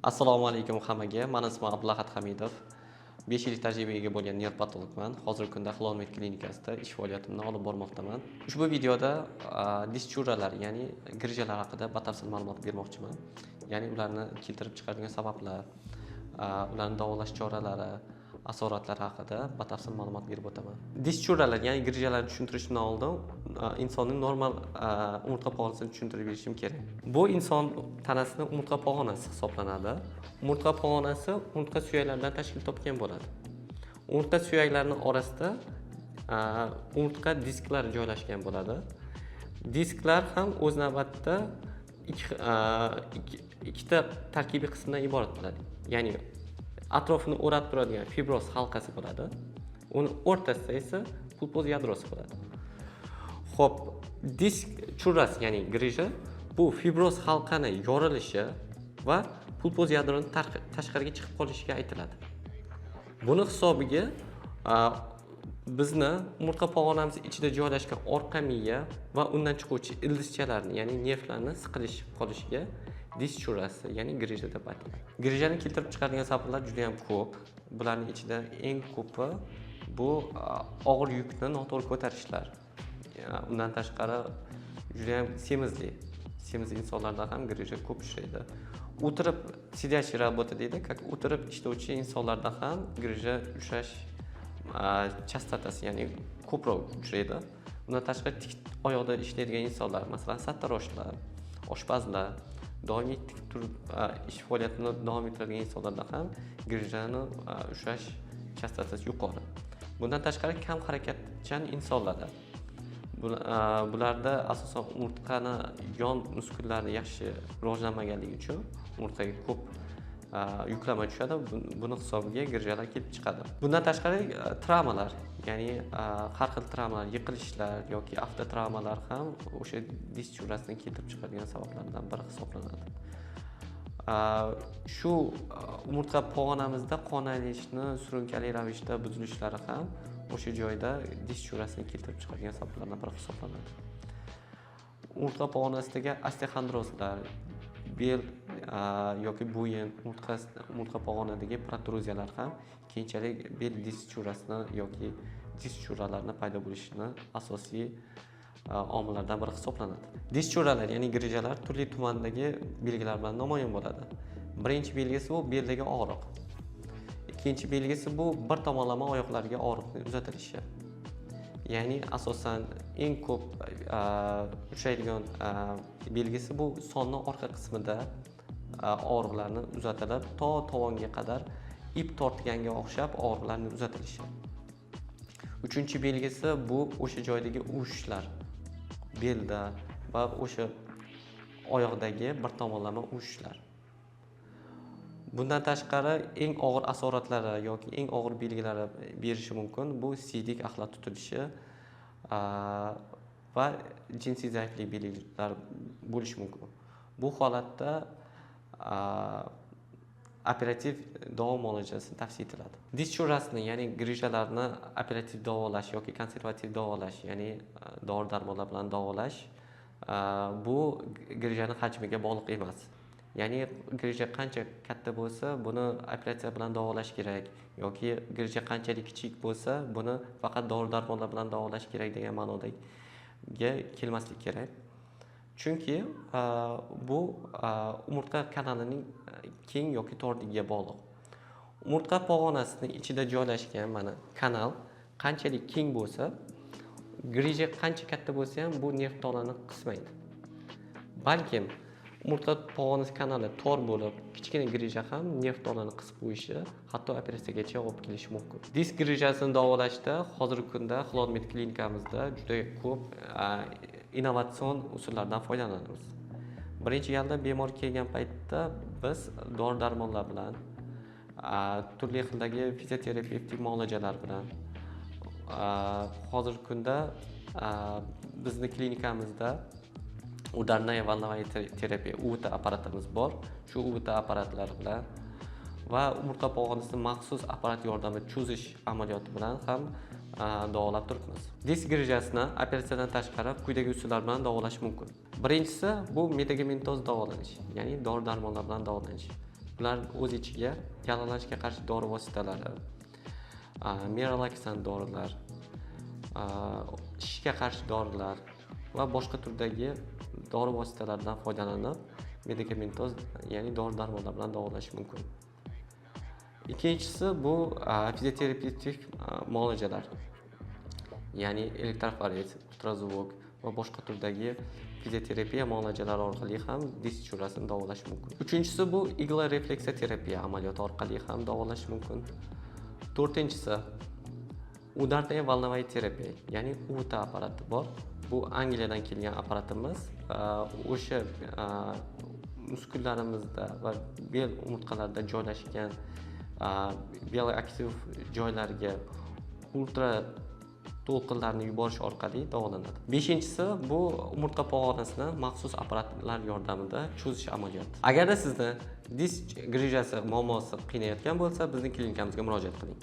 Assalomu alaykum hammaga. Men ismim Abdulahat Hamidov. 5 yillik tajribaga ega bo'lgan neyropatologman. Hozirgi kunda Xilonmet klinikasida ish faoliyatimni olib bormoqdaman. Ushbu videoda dish churralar, ya'ni grijjalar haqida batafsil ma'lumot bermoqchiman. Ya'ni ularni keltirib chiqaradigan sabablar, ularni davolash choralari, asoratlari haqida batafsil ma'lumot berib o'taman. Dish churralar, ya'ni grijjalarni tushuntirishdan oldin insonning normal umurtqa pog'onasini tushuntirib berishim kerak. Bu inson tanasining umurtqa pog'onasi hisoblanadi. Umurtqa pog'onasi umurtqa suyaklaridan tashkil topgan bo'ladi. Umurtqa suyaklarining orasida umurtqa disklari joylashgan bo'ladi. Disklar ham o'z navbatida ikkita tarkibiy qismdan iborat bo'ladi. Ya'ni atrofini o'rab turadigan fibroz halqasi bo'ladi. Uni o'rtasida esa pulpoz yadrosi bo'ladi. Xo'p, disk churrasi, ya'ni grijja bu fibroz halqani yorilishi va pulpoz yadroning tashqariga chiqib qolishiga aytiladi. Buni hisobiga bizni umurtqa pog'onamiz ichida joylashgan orqa miya va undan chiquvchi ildizchalarni, ya'ni nervlarni siqilishib qolishiga dish churrasi, ya'ni grijja deb ataladi. Grijjani keltirib chiqaradigan sabablar juda ham ko'p. Bularning ichida eng ko'pi bu og'ir yukni noto'g'ri ko'tarishlar. Undan tashqari juda ham semizlik insonlarda ham grijja ko'p uchraydi. O'tirib сидячий работа deydi, o'tirib ishlovchi insonlarda ham grijja uchrash chastotasi, ya'ni ko'proq uchraydi. Undan tashqari tik oyoqda ishlaydigan insonlar, masalan, sartaroshlar, oshpazlar, doimiy tik turib ish faoliyatini davom ettiradigan insonlarda ham grijjani uchrash chastotasi yuqori. Bundan tashqari kam harakatchan insonlarda bularda asosan umurtqani yon muskullari yaxshi rivojlanmaganligi uchun umurtqaga ko'p yuklama tushadi. Buni hisobiga grijjalar kelib chiqadi. Bundan tashqari travmalar, ya'ni har xil travmalar, yiqilishlar yoki avtotravmalar ham o'sha dish churrasini keltirib chiqaradigan sabablardan biri hisoblanadi. Shu umurtqa pog'onamizda qon aylashni surunkali ravishda buzilishlari ham o'sha joyda dish churrasini keltirib chiqargan sabablardan biri hisoblanadi. Umurtqa pog'onasidagi osteoxondrozlar, bel yoki bo'yin, umurtqa pog'onadagi protruziyalar ham keyinchalik bel dish churrasini yoki dish churralarni paydo bo'lishini asosiy omillardan biri hisoblanadi. Dish churralar, ya'ni grijjalar turli tumandagi belgilar bilan namoyon bo'ladi. Birinchi belgisi bu beldagi og'riq. Ikkinchi belgisi bu bir tomonlama oyoqlarga og'riqning uzatilishi. Ya'ni asosan eng ko'p uchraydigan belgisi bu sonning orqa qismida og'riqlarni uzatilib, to tovonga qadar ip tortganga o'xshab og'riqlarning uzatilishi. Uchinchi belgisi bu o'sha joydagi uvishlar, belda va o'sha oyoqdagi bir tomonlama uvishlar. Bundan tashqari eng og'ir asoratlari yoki eng og'ir belgilari berishi mumkin. Bu siydik axlat tutilishi va jinsiy zaiflik belgilari bo'lishi mumkin. Bu holatda operativ davo muolajasi tavsiya etiladi. Dish churrasini, ya'ni grijjalarni operativ davolash yoki konservativ davolash, ya'ni dori-darmonlar bilan davolash bu grijjaning hajmiga bog'liq emas. Ya'ni grijja qancha katta bo'lsa, buni operatsiya bilan davolash kerak yoki grijja qanchalik kichik bo'lsa, buni faqat dori-darmonlar bilan davolash kerak degan ma'nodagi kelmaslik kerak. Chunki bu umurtqa kanalining keng yoki torligiga bog'liq. Umurtqa pog'onasining ichida joylashgan mana kanal qanchalik keng bo'lsa, grijja qancha katta bo'lsa ham bu nerv tolani qismaydi. Balkim umurtqa pog'onasi kanali tor bo'lib, kichkina grijja ham nerv tolani qisib qo'yishi, hatto operatsiyagacha olib kelishi mumkin. Disk grijjasini davolashda hozirgi kunda Xilonmet klinikamizda juda ko'p innovatsion usullardan foydalanamiz. Birinchi galda bemor kelgan paytda biz dori-darmonlar bilan, turli xildagi fizioterapevtik muolajalar bilan, hozirgi kunda bizni klinikamizda udarная волновая terapiya UVT apparatimiz bor. Shu UVT apparatlari bilan va umurtqa pog'onasini maxsus apparat yordamida cho'zish amaliyoti bilan ham davolab turibmiz. Disk grijjasini operatsiyadan tashqari quyidagi usullar bilan davolash mumkin. Birinchisi bu medikamentoz davolanish, ya'ni dori-darmonlar bilan davolanish. Bular o'z ichiga yallig'lanishga qarshi dori vositalari, miralaksan dorilar, shishga qarshi dorilar va boshqa turdagi dori vositalaridan foydalanib medikamentoz, ya'ni dori-darmonlar bilan davolash mumkin. Ikkinchisi bu fizioterapevtik muolajalar. Ya'ni elektroforex, ultrazvuk va boshqa turdagi fizioterapiya muolajalari orqali ham disk tushurasini davolash mumkin. Uchinchisi bu igla refleksiya terapiya amaliyoti orqali ham davolash mumkin. To'rtinchisi udarная волновая terapiya, ya'ni UT apparati bor. Bu Angliyadan kelgan apparatimiz. O'sha muskullarimizda va bel umurtqalarida joylashgan bioaktiv joylarga ultra to'lqinlarni yuborish orqali davolanadi. Beshinchisi bu umurtqa pog'onasini maxsus apparatlar yordamida cho'zish amaliyoti. Agarda sizni disk grijasi muammosi qiynayotgan bo'lsa, bizning klinikamizga murojaat qiling.